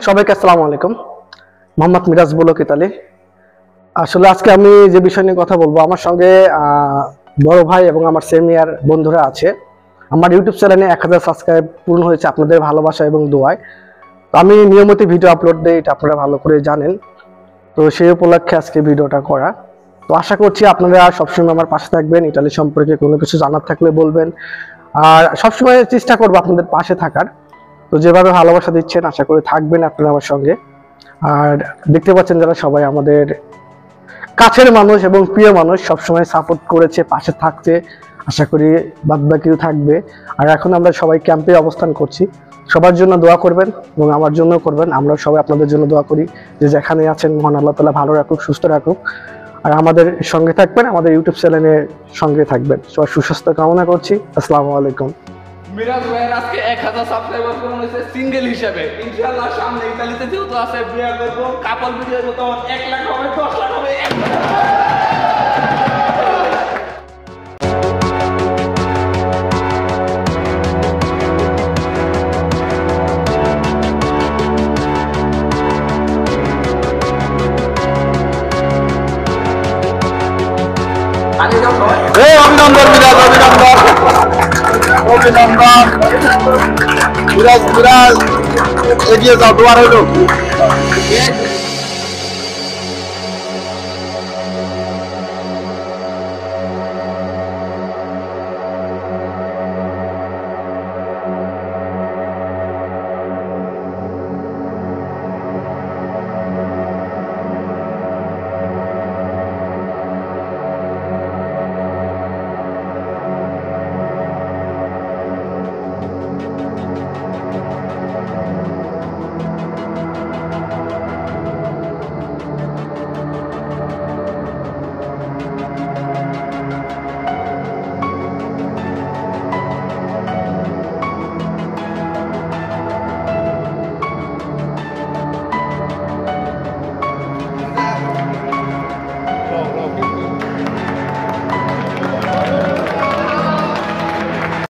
সবাইকে আসসালামু আলাইকুম। মোহাম্মদ মিরাজ বুলক ইতালি। আসলে আজকে আমি যে বিষয় নিয়ে কথা বলবো, আমার সঙ্গে বড় ভাই এবং আমার সিনিয়র বন্ধুরা আছে। আমার ইউটিউব চ্যানেলে 1000 সাবস্ক্রাইব পূর্ণ হয়েছে আপনাদের ভালোবাসা এবং দোয়ায়। তো আমি নিয়মিত ভিডিও আপলোড দিই, এটা আপনারা ভালো করে জানেন। তো সেই উপলক্ষে আজকে ভিডিওটা করা। তো আশা করছি আপনারা সবসময় আমার পাশে থাকবেন, ইতালি সম্পর্কে কোনো কিছু জানার থাকলে বলবেন। আর সবসময় চেষ্টা করবো আপনাদের পাশে থাকার। তো যেভাবে ভালোবাসা দিচ্ছেন আশা করি থাকবেন আপনারা আমার সঙ্গে। আর দেখতে পাচ্ছেন যারা সবাই আমাদের কাছের মানুষ এবং প্রিয় মানুষ, সবসময় সাপোর্ট করেছে, পাশে থাকছে, আশা করি বাদবাকিও থাকবে। আর এখন আমরা সবাই ক্যাম্পে অবস্থান করছি, সবার জন্য দোয়া করবেন এবং আমার জন্য করবেন। আমরা সবাই আপনাদের জন্য দোয়া করি যে যেখানে আছেন মহান আল্লাহ তাআলা ভালো রাখুক, সুস্থ রাখুক। আর আমাদের সঙ্গে থাকবেন, আমাদের ইউটিউব চ্যানেলের সঙ্গে থাকবেন। সবার সুস্বাস্থ্য কামনা করছি। আসসালামু আলাইকুম। মিরাজ ভাইয়ের আজকে 1000 সাবস্ক্রাইবার পূরণ হয়েছে সিঙ্গেল হিসেবে। ইনশাআল্লাহ সামনে ইতালিতে যেহেতু আছে বিয়ে করবো, কাপল ভিডিও তো 1 লাখ হবে, 10 লাখ হবে, 1 লাখ অভিনন্দন মিরাজ, অভিনন্দন মিরাজ, এগিয়ে যাও, তোমার হইল।